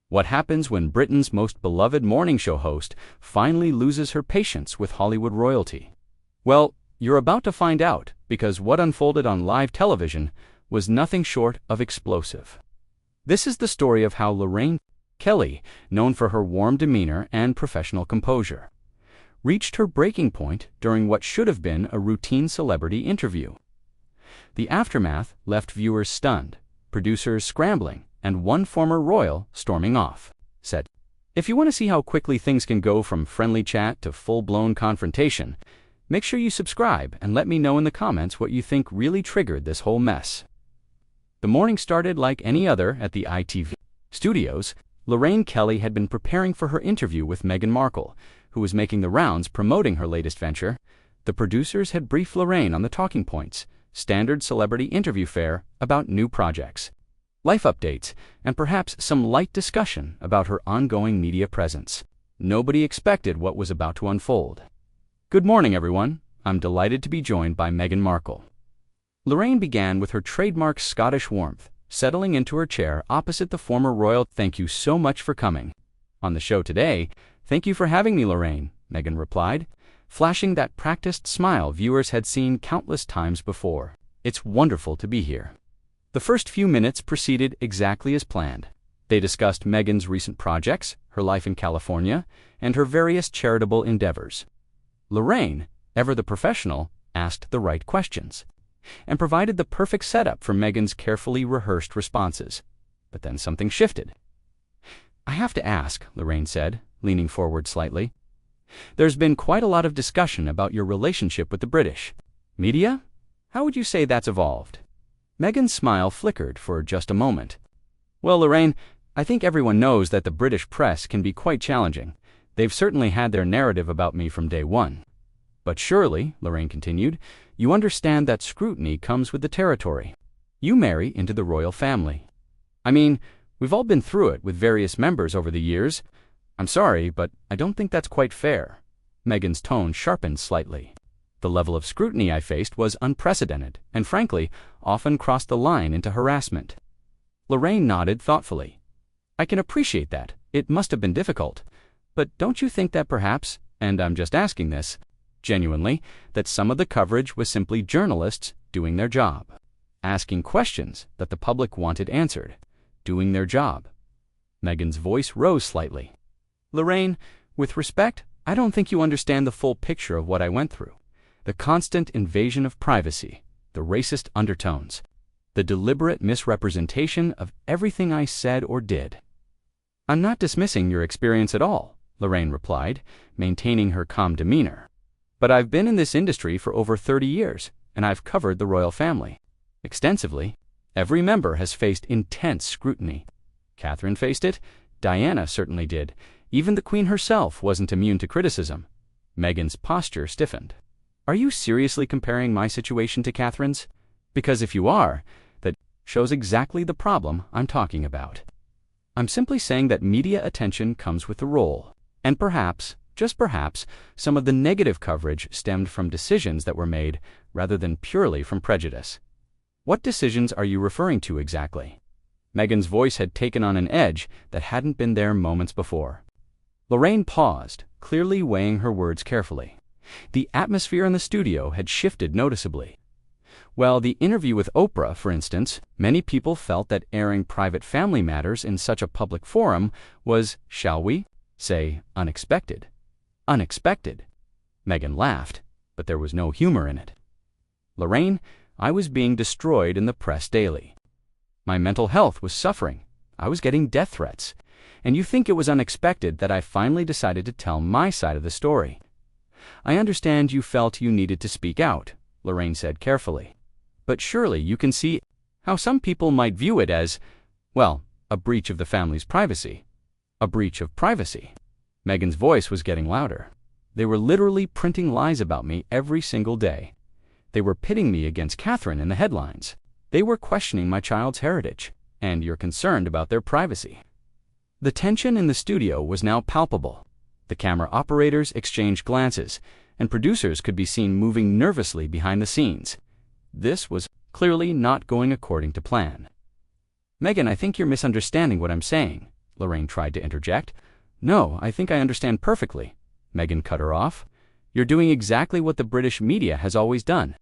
What happens when Britain's most beloved morning show host finally loses her patience with Hollywood royalty? Well, you're about to find out, because what unfolded on live television was nothing short of explosive. This is the story of how Lorraine Kelly, known for her warm demeanor and professional composure, reached her breaking point during what should have been a routine celebrity interview. The aftermath left viewers stunned, producers scrambling, and one former royal storming off, said. If you want to see how quickly things can go from friendly chat to full-blown confrontation, make sure you subscribe and let me know in the comments what you think really triggered this whole mess. The morning started like any other at the ITV studios. Lorraine Kelly had been preparing for her interview with Meghan Markle, who was making the rounds promoting her latest venture. The producers had briefed Lorraine on the talking points, standard celebrity interview fare about new projects, life updates, and perhaps some light discussion about her ongoing media presence. Nobody expected what was about to unfold. Good morning, everyone. I'm delighted to be joined by Meghan Markle. Lorraine began with her trademark Scottish warmth, settling into her chair opposite the former royal. Thank you so much for coming on the show today. Thank you for having me, Lorraine, Meghan replied, flashing that practiced smile viewers had seen countless times before. It's wonderful to be here. The first few minutes proceeded exactly as planned. They discussed Meghan's recent projects, her life in California, and her various charitable endeavors. Lorraine, ever the professional, asked the right questions and provided the perfect setup for Meghan's carefully rehearsed responses. But then something shifted. I have to ask, Lorraine said, leaning forward slightly. There's been quite a lot of discussion about your relationship with the British media. How would you say that's evolved? Meghan's smile flickered for just a moment. Well, Lorraine, I think everyone knows that the British press can be quite challenging. They've certainly had their narrative about me from day one. But surely, Lorraine continued, you understand that scrutiny comes with the territory. You marry into the royal family. I mean, we've all been through it with various members over the years. I'm sorry, but I don't think that's quite fair. Meghan's tone sharpened slightly. The level of scrutiny I faced was unprecedented and, frankly, often crossed the line into harassment. Lorraine nodded thoughtfully. I can appreciate that. It must have been difficult. But don't you think that perhaps, and I'm just asking this, genuinely, that some of the coverage was simply journalists doing their job, asking questions that the public wanted answered, doing their job? Meghan's voice rose slightly. Lorraine, with respect, I don't think you understand the full picture of what I went through. The constant invasion of privacy, the racist undertones, the deliberate misrepresentation of everything I said or did. I'm not dismissing your experience at all, Lorraine replied, maintaining her calm demeanor. But I've been in this industry for over 30 years, and I've covered the royal family extensively. Every member has faced intense scrutiny. Catherine faced it. Diana certainly did. Even the Queen herself wasn't immune to criticism. Meghan's posture stiffened. Are you seriously comparing my situation to Catherine's? Because if you are, that shows exactly the problem I'm talking about. I'm simply saying that media attention comes with the role, and perhaps, just perhaps, some of the negative coverage stemmed from decisions that were made rather than purely from prejudice. What decisions are you referring to exactly? Meghan's voice had taken on an edge that hadn't been there moments before. Lorraine paused, clearly weighing her words carefully. The atmosphere in the studio had shifted noticeably. Well, the interview with Oprah, for instance, many people felt that airing private family matters in such a public forum was, shall we say, unexpected. Unexpected. Meghan laughed, but there was no humor in it. Lorraine, I was being destroyed in the press daily. My mental health was suffering. I was getting death threats. And you think it was unexpected that I finally decided to tell my side of the story. I understand you felt you needed to speak out, Lorraine said carefully. But surely you can see how some people might view it as, well, a breach of the family's privacy. A breach of privacy. Meghan's voice was getting louder. They were literally printing lies about me every single day. They were pitting me against Catherine in the headlines. They were questioning my child's heritage, and you're concerned about their privacy. The tension in the studio was now palpable. The camera operators exchanged glances, and producers could be seen moving nervously behind the scenes. This was clearly not going according to plan. Meghan, I think you're misunderstanding what I'm saying, Lorraine tried to interject. No, I think I understand perfectly, Meghan cut her off. You're doing exactly what the British media has always done.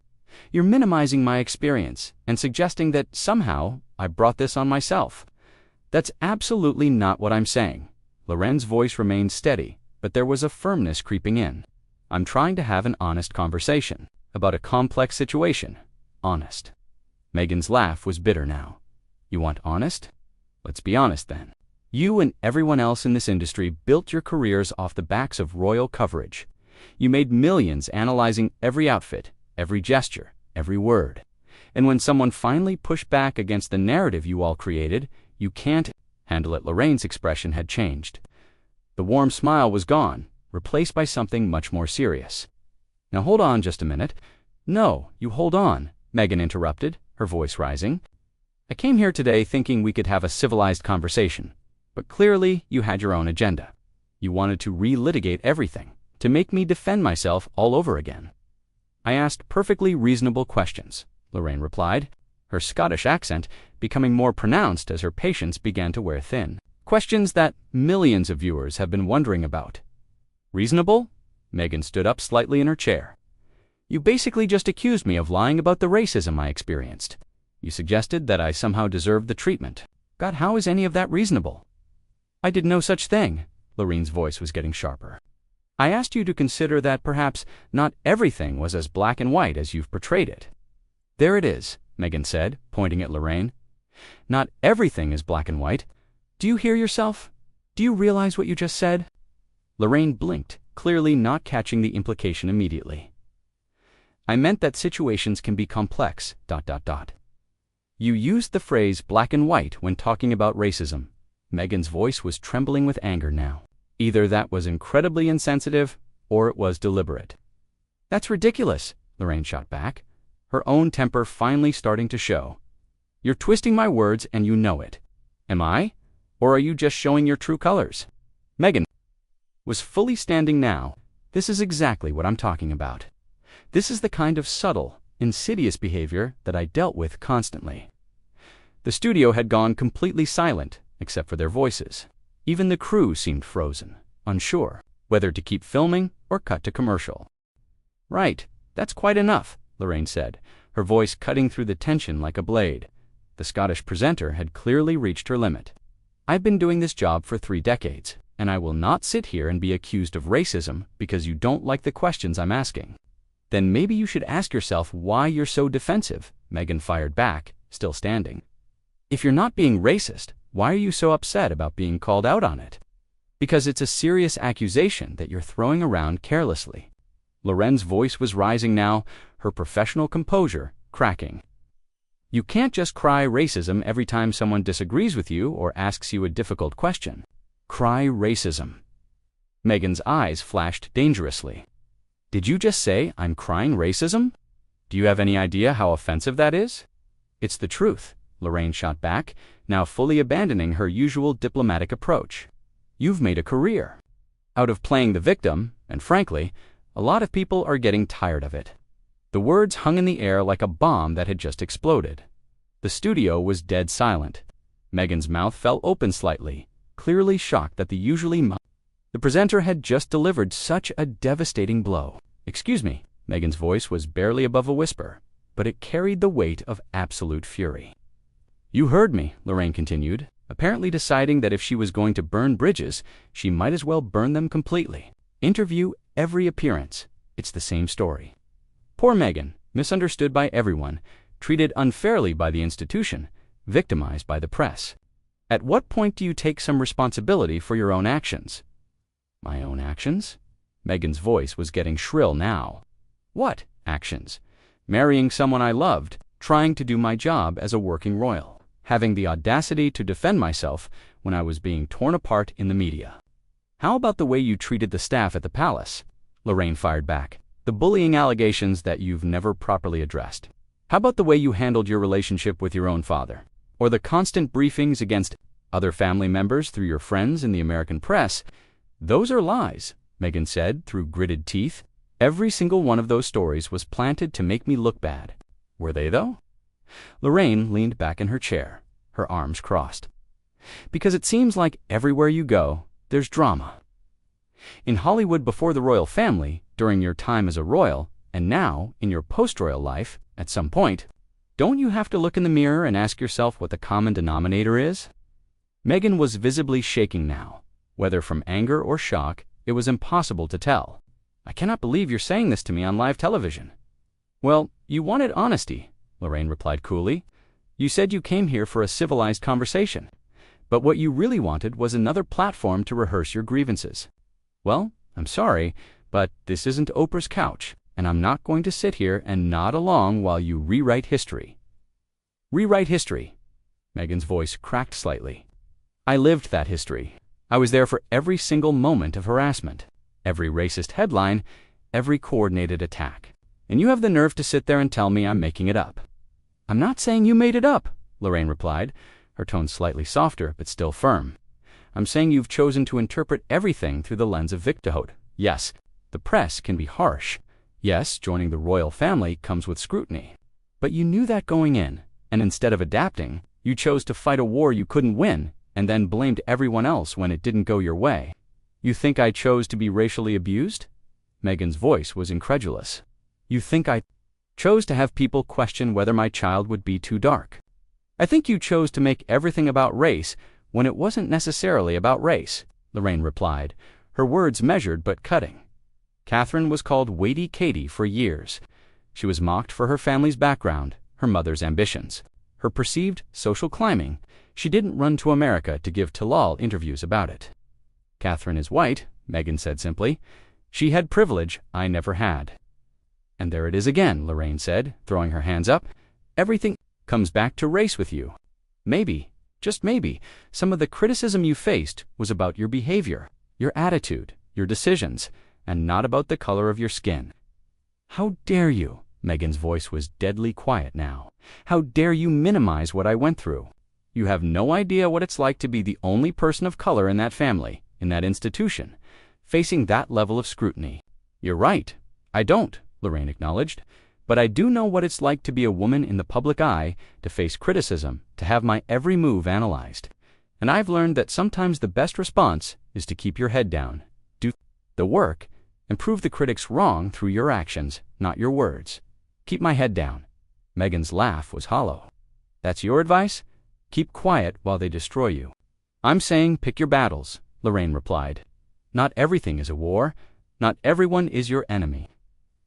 You're minimizing my experience and suggesting that somehow I brought this on myself. That's absolutely not what I'm saying. Lorraine's voice remained steady, but there was a firmness creeping in. I'm trying to have an honest conversation about a complex situation. Honest. Meghan's laugh was bitter now. You want honest? Let's be honest then. You and everyone else in this industry built your careers off the backs of royal coverage. You made millions analyzing every outfit, every gesture, every word. And when someone finally pushed back against the narrative you all created, you can't handle it. Lorraine's expression had changed. The warm smile was gone, replaced by something much more serious. Now hold on just a minute. No, you hold on, Meghan interrupted, her voice rising. I came here today thinking we could have a civilized conversation, but clearly you had your own agenda. You wanted to relitigate everything, to make me defend myself all over again. I asked perfectly reasonable questions, Lorraine replied, her Scottish accent becoming more pronounced as her patience began to wear thin. Questions that millions of viewers have been wondering about. Reasonable? Meghan stood up slightly in her chair. You basically just accused me of lying about the racism I experienced. You suggested that I somehow deserved the treatment. God, how is any of that reasonable? I did no such thing. Lorraine's voice was getting sharper. I asked you to consider that perhaps not everything was as black and white as you've portrayed it. There it is, Meghan said, pointing at Lorraine. Not everything is black and white. Do you hear yourself? Do you realize what you just said? Lorraine blinked, clearly not catching the implication immediately. I meant that situations can be complex, ... You used the phrase black and white when talking about racism. Meghan's voice was trembling with anger now. Either that was incredibly insensitive, or it was deliberate. That's ridiculous, Lorraine shot back, her own temper finally starting to show. You're twisting my words and you know it. Am I? Or are you just showing your true colors? Meghan was fully standing now. This is exactly what I'm talking about. This is the kind of subtle, insidious behavior that I dealt with constantly. The studio had gone completely silent, except for their voices. Even the crew seemed frozen, unsure whether to keep filming or cut to commercial. Right, that's quite enough, Lorraine said, her voice cutting through the tension like a blade. The Scottish presenter had clearly reached her limit. I've been doing this job for 3 decades, and I will not sit here and be accused of racism because you don't like the questions I'm asking. Then maybe you should ask yourself why you're so defensive, Meghan fired back, still standing. If you're not being racist, why are you so upset about being called out on it? Because it's a serious accusation that you're throwing around carelessly. Lorraine's voice was rising now, her professional composure cracking. You can't just cry racism every time someone disagrees with you or asks you a difficult question. Cry racism. Meghan's eyes flashed dangerously. Did you just say I'm crying racism? Do you have any idea how offensive that is? It's the truth, Lorraine shot back, now fully abandoning her usual diplomatic approach. You've made a career out of playing the victim, and frankly, a lot of people are getting tired of it. The words hung in the air like a bomb that had just exploded. The studio was dead silent. Meghan's mouth fell open slightly, clearly shocked that the presenter had just delivered such a devastating blow. Excuse me, Meghan's voice was barely above a whisper, but it carried the weight of absolute fury. You heard me, Lorraine continued, apparently deciding that if she was going to burn bridges, she might as well burn them completely. Interview every appearance. It's the same story. Poor Meghan, misunderstood by everyone, treated unfairly by the institution, victimized by the press. At what point do you take some responsibility for your own actions? My own actions? Meghan's voice was getting shrill now. What actions? Marrying someone I loved, trying to do my job as a working royal, having the audacity to defend myself when I was being torn apart in the media. How about the way you treated the staff at the palace? Lorraine fired back. The bullying allegations that you've never properly addressed. How about the way you handled your relationship with your own father? Or the constant briefings against other family members through your friends in the American press? Those are lies, Meghan said through gritted teeth. Every single one of those stories was planted to make me look bad. Were they, though? Lorraine leaned back in her chair, her arms crossed. Because it seems like everywhere you go, there's drama. In Hollywood before the royal family, during your time as a royal, and now, in your post-royal life, at some point, don't you have to look in the mirror and ask yourself what the common denominator is? Meghan was visibly shaking now. Whether from anger or shock, it was impossible to tell. I cannot believe you're saying this to me on live television. Well, you wanted honesty, Lorraine replied coolly. You said you came here for a civilized conversation. But what you really wanted was another platform to rehearse your grievances. Well, I'm sorry, but this isn't Oprah's couch, and I'm not going to sit here and nod along while you rewrite history. Rewrite history. Meghan's voice cracked slightly. I lived that history. I was there for every single moment of harassment, every racist headline, every coordinated attack. And you have the nerve to sit there and tell me I'm making it up. I'm not saying you made it up, Lorraine replied, her tone slightly softer but still firm. I'm saying you've chosen to interpret everything through the lens of victimhood. Yes, the press can be harsh. Yes, joining the royal family comes with scrutiny. But you knew that going in, and instead of adapting, you chose to fight a war you couldn't win, and then blamed everyone else when it didn't go your way. You think I chose to be racially abused? Meghan's voice was incredulous. You think I chose to have people question whether my child would be too dark? I think you chose to make everything about race when it wasn't necessarily about race, Lorraine replied, her words measured but cutting. Catherine was called Weighty Katie for years. She was mocked for her family's background, her mother's ambitions, her perceived social climbing. She didn't run to America to give Talal interviews about it. Catherine is white, Meghan said simply. She had privilege I never had. And there it is again, Lorraine said, throwing her hands up. Everything comes back to race with you. Maybe, just maybe, some of the criticism you faced was about your behavior, your attitude, your decisions, and not about the color of your skin. How dare you? Meghan's voice was deadly quiet now. How dare you minimize what I went through? You have no idea what it's like to be the only person of color in that family, in that institution, facing that level of scrutiny. You're right. I don't, Lorraine acknowledged. But I do know what it's like to be a woman in the public eye, to face criticism, to have my every move analyzed. And I've learned that sometimes the best response is to keep your head down, do the work, and prove the critics wrong through your actions, not your words. Keep my head down. Meghan's laugh was hollow. That's your advice? Keep quiet while they destroy you. I'm saying pick your battles, Lorraine replied. Not everything is a war. Not everyone is your enemy.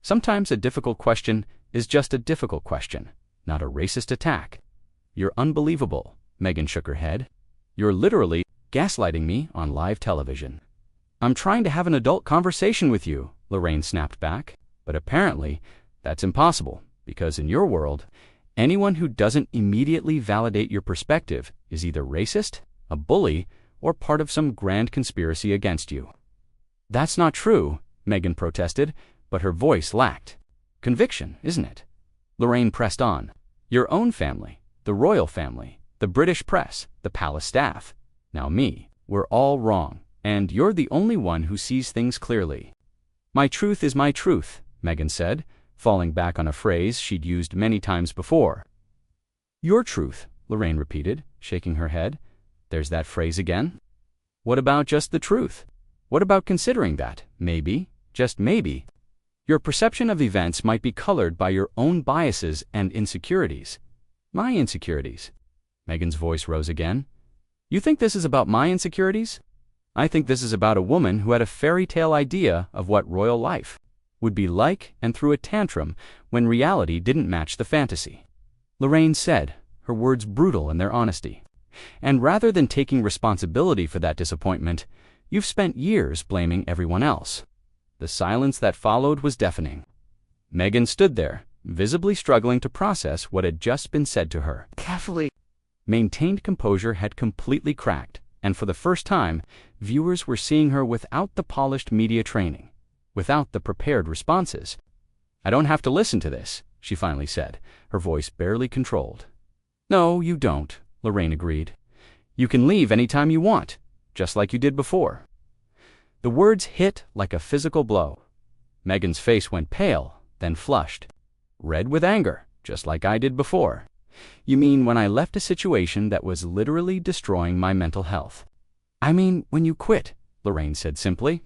Sometimes a difficult question is just a difficult question, not a racist attack. You're unbelievable, Meghan shook her head. You're literally gaslighting me on live television. I'm trying to have an adult conversation with you, Lorraine snapped back. But apparently, that's impossible, because in your world, anyone who doesn't immediately validate your perspective is either racist, a bully, or part of some grand conspiracy against you. That's not true, Meghan protested, but her voice lacked conviction, isn't it? Lorraine pressed on. Your own family, the royal family, the British press, the palace staff. Now me, we're all wrong, and you're the only one who sees things clearly. My truth is my truth, Meghan said, falling back on a phrase she'd used many times before. Your truth, Lorraine repeated, shaking her head. There's that phrase again. What about just the truth? What about considering that, maybe, just maybe, your perception of events might be colored by your own biases and insecurities? My insecurities. Meghan's voice rose again. You think this is about my insecurities? I think this is about a woman who had a fairy tale idea of what royal life would be like and threw a tantrum when reality didn't match the fantasy. Lorraine said, her words brutal in their honesty. And rather than taking responsibility for that disappointment, you've spent years blaming everyone else. The silence that followed was deafening. Meghan stood there, visibly struggling to process what had just been said to her. Carefully. Maintained composure had completely cracked, and for the first time, viewers were seeing her without the polished media training, without the prepared responses. I don't have to listen to this, she finally said, her voice barely controlled. No, you don't, Lorraine agreed. You can leave anytime you want, just like you did before. The words hit like a physical blow. Meghan's face went pale, then flushed. Red with anger, just like I did before. You mean when I left a situation that was literally destroying my mental health? I mean when you quit, Lorraine said simply.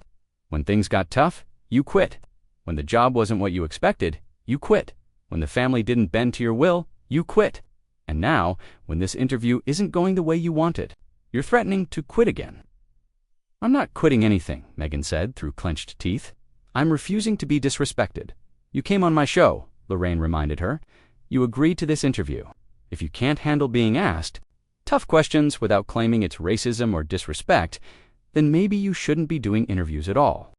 When things got tough, you quit. When the job wasn't what you expected, you quit. When the family didn't bend to your will, you quit. And now, when this interview isn't going the way you wanted, you're threatening to quit again. I'm not quitting anything, Meghan said through clenched teeth. I'm refusing to be disrespected. You came on my show, Lorraine reminded her. You agreed to this interview. If you can't handle being asked tough questions without claiming it's racism or disrespect, then maybe you shouldn't be doing interviews at all.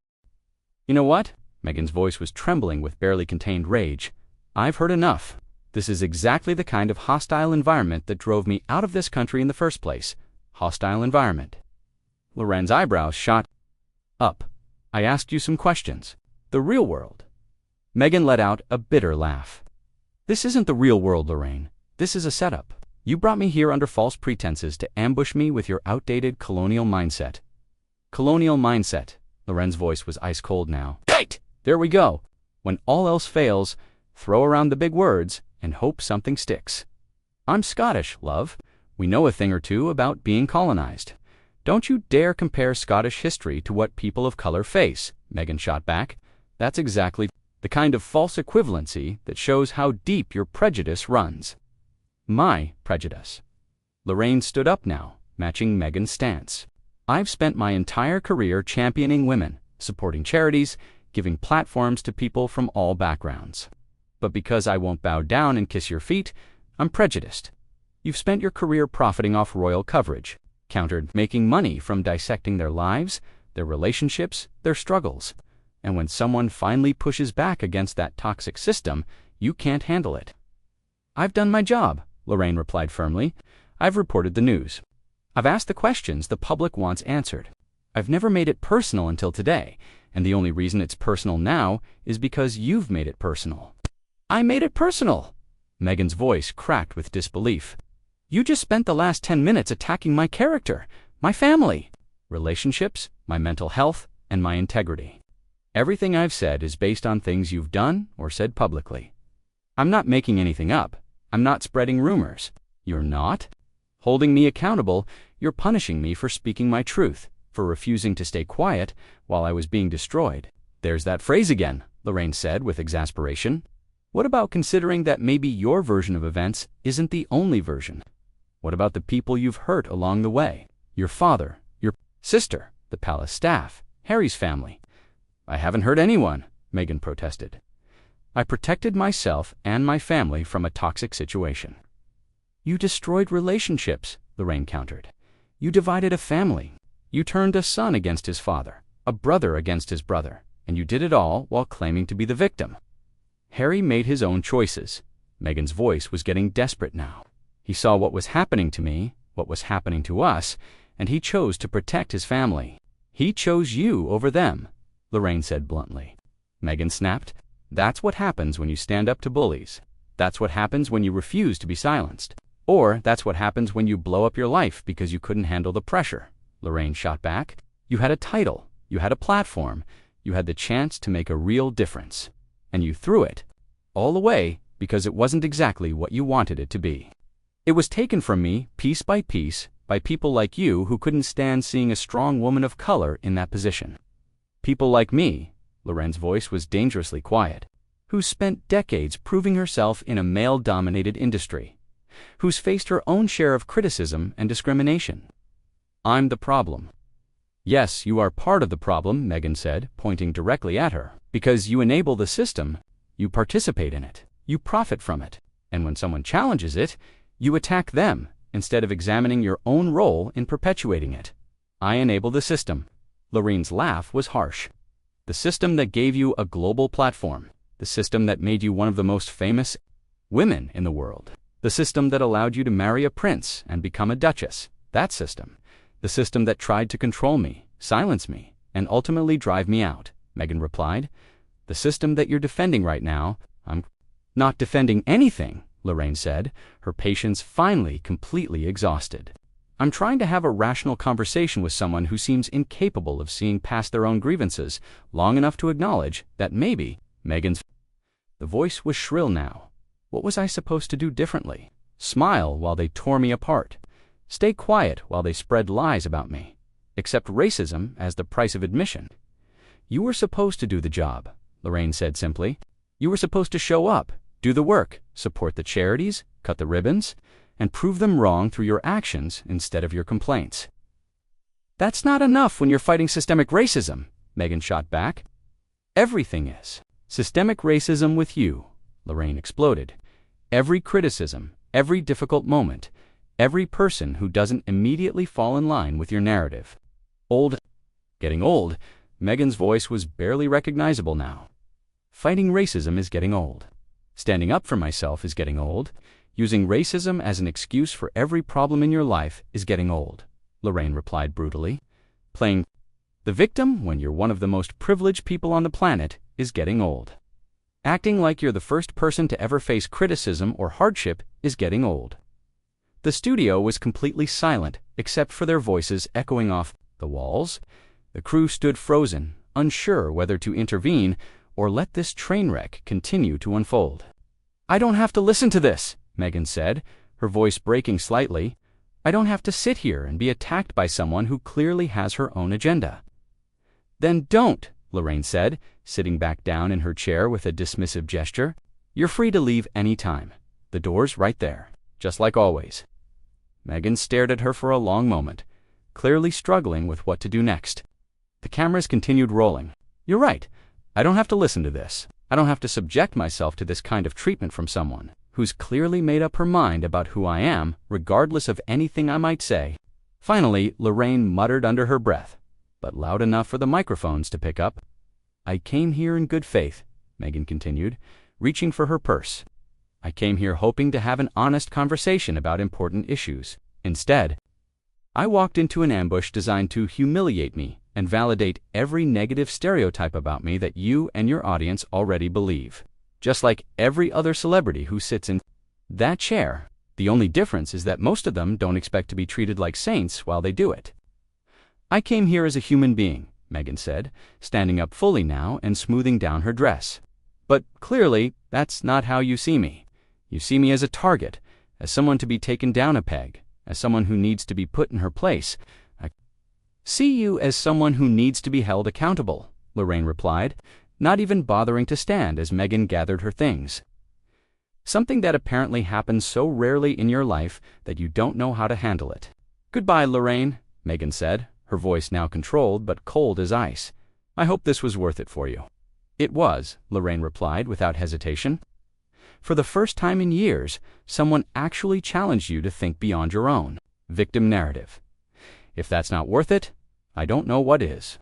You know what? Meghan's voice was trembling with barely contained rage. I've heard enough. This is exactly the kind of hostile environment that drove me out of this country in the first place. Hostile environment. Lorraine's eyebrows shot up. I asked you some questions. The real world. Meghan let out a bitter laugh. This isn't the real world, Lorraine. This is a setup. You brought me here under false pretenses to ambush me with your outdated colonial mindset. Colonial mindset. Lorraine's voice was ice cold now. Right! There we go. When all else fails, throw around the big words and hope something sticks. I'm Scottish, love. We know a thing or two about being colonized. Don't you dare compare Scottish history to what people of color face, Meghan shot back. That's exactly the kind of false equivalency that shows how deep your prejudice runs. My prejudice. Lorraine stood up now, matching Meghan's stance. I've spent my entire career championing women, supporting charities, giving platforms to people from all backgrounds. But because I won't bow down and kiss your feet, I'm prejudiced. You've spent your career profiting off royal coverage, countered making money from dissecting their lives, their relationships, their struggles. And when someone finally pushes back against that toxic system, you can't handle it. I've done my job, Lorraine replied firmly. I've reported the news. I've asked the questions the public wants answered. I've never made it personal until today, and the only reason it's personal now is because you've made it personal. I made it personal! Meghan's voice cracked with disbelief. You just spent the last 10 minutes attacking my character, my family, relationships, my mental health, and my integrity. Everything I've said is based on things you've done or said publicly. I'm not making anything up. I'm not spreading rumors. You're not? Holding me accountable, you're punishing me for speaking my truth, for refusing to stay quiet while I was being destroyed. There's that phrase again, Lorraine said with exasperation. What about considering that maybe your version of events isn't the only version? What about the people you've hurt along the way? Your father, your sister, the palace staff, Harry's family. I haven't hurt anyone, Meghan protested. I protected myself and my family from a toxic situation. You destroyed relationships, Lorraine countered. You divided a family. You turned a son against his father, a brother against his brother, and you did it all while claiming to be the victim. Harry made his own choices. Meghan's voice was getting desperate now. He saw what was happening to me, what was happening to us, and he chose to protect his family. He chose you over them, Lorraine said bluntly. Meghan snapped. That's what happens when you stand up to bullies. That's what happens when you refuse to be silenced. Or that's what happens when you blow up your life because you couldn't handle the pressure, Lorraine shot back. You had a title, you had a platform, you had the chance to make a real difference. And you threw it all away because it wasn't exactly what you wanted it to be. It was taken from me piece by people like you who couldn't stand seeing a strong woman of color in that position. People like me, Lorraine's voice was dangerously quiet, who's spent decades proving herself in a male-dominated industry, who's faced her own share of criticism and discrimination. I'm the problem. Yes, you are part of the problem, Meghan said, pointing directly at her. Because you enable the system, you participate in it, you profit from it, and when someone challenges it, you attack them instead of examining your own role in perpetuating it. I enable the system. Lorraine's laugh was harsh. The system that gave you a global platform, the system that made you one of the most famous women in the world, the system that allowed you to marry a prince and become a duchess, that system, the system that tried to control me, silence me, and ultimately drive me out, Meghan replied. The system that you're defending right now, I'm not defending anything, Lorraine said, her patience finally completely exhausted. I'm trying to have a rational conversation with someone who seems incapable of seeing past their own grievances long enough to acknowledge that maybe Meghan's... The voice was shrill now. What was I supposed to do differently? Smile while they tore me apart. Stay quiet while they spread lies about me. Accept racism as the price of admission. You were supposed to do the job, Lorraine said simply. You were supposed to show up, do the work, support the charities, cut the ribbons, and prove them wrong through your actions instead of your complaints. That's not enough when you're fighting systemic racism, Meghan shot back. Everything is. Systemic racism with you, Lorraine exploded. Every criticism, every difficult moment, every person who doesn't immediately fall in line with your narrative. Getting old, Meghan's voice was barely recognizable now. Fighting racism is getting old. Standing up for myself is getting old. Using racism as an excuse for every problem in your life is getting old, Lorraine replied brutally. Playing the victim when you're one of the most privileged people on the planet is getting old. Acting like you're the first person to ever face criticism or hardship is getting old. The studio was completely silent except for their voices echoing off the walls. The crew stood frozen, unsure whether to intervene or let this train wreck continue to unfold. I don't have to listen to this, Meghan said, her voice breaking slightly. I don't have to sit here and be attacked by someone who clearly has her own agenda. Then don't, Lorraine said, sitting back down in her chair with a dismissive gesture. You're free to leave any time. The door's right there, just like always. Meghan stared at her for a long moment, clearly struggling with what to do next. The cameras continued rolling. You're right. I don't have to listen to this. I don't have to subject myself to this kind of treatment from someone who's clearly made up her mind about who I am, regardless of anything I might say. Finally, Lorraine muttered under her breath, but loud enough for the microphones to pick up. I came here in good faith, Meghan continued, reaching for her purse. I came here hoping to have an honest conversation about important issues. Instead, I walked into an ambush designed to humiliate me and validate every negative stereotype about me that you and your audience already believe. Just like every other celebrity who sits in that chair, the only difference is that most of them don't expect to be treated like saints while they do it. I came here as a human being, Meghan said, standing up fully now and smoothing down her dress. But clearly, that's not how you see me. You see me as a target, as someone to be taken down a peg, as someone who needs to be put in her place. I see you as someone who needs to be held accountable, Lorraine replied, not even bothering to stand as Meghan gathered her things. Something that apparently happens so rarely in your life that you don't know how to handle it. Goodbye, Lorraine, Meghan said, her voice now controlled but cold as ice. I hope this was worth it for you. It was, Lorraine replied without hesitation. For the first time in years, someone actually challenged you to think beyond your own victim narrative. If that's not worth it, I don't know what is.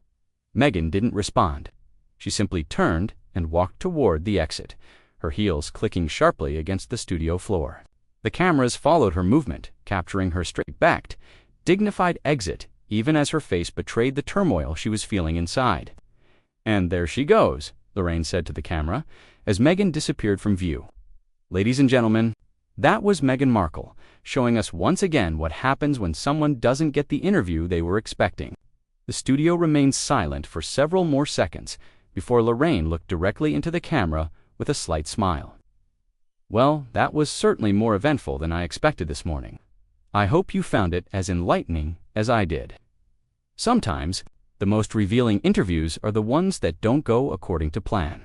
Meghan didn't respond. She simply turned and walked toward the exit, her heels clicking sharply against the studio floor. The cameras followed her movement, capturing her straight-backed, dignified exit even as her face betrayed the turmoil she was feeling inside. And there she goes, Lorraine said to the camera, as Meghan disappeared from view. Ladies and gentlemen, that was Meghan Markle, showing us once again what happens when someone doesn't get the interview they were expecting. The studio remained silent for several more seconds before Lorraine looked directly into the camera with a slight smile. Well, that was certainly more eventful than I expected this morning. I hope you found it as enlightening as I did. Sometimes, the most revealing interviews are the ones that don't go according to plan.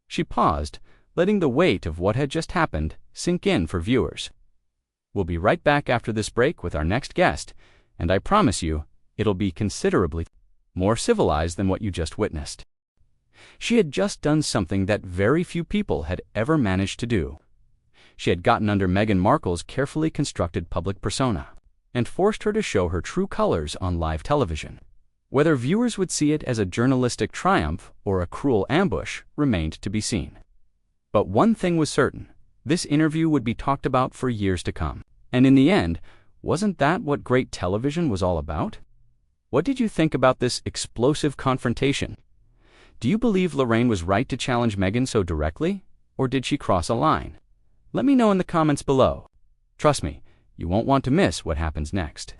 She paused, letting the weight of what had just happened sink in for viewers. We'll be right back after this break with our next guest, and I promise you, it'll be considerably more civilized than what you just witnessed. She had just done something that very few people had ever managed to do. She had gotten under Meghan Markle's carefully constructed public persona and forced her to show her true colors on live television. Whether viewers would see it as a journalistic triumph or a cruel ambush remained to be seen. But one thing was certain, this interview would be talked about for years to come. And in the end, wasn't that what great television was all about? What did you think about this explosive confrontation? Do you believe Lorraine was right to challenge Meghan so directly, or did she cross a line? Let me know in the comments below. Trust me, you won't want to miss what happens next.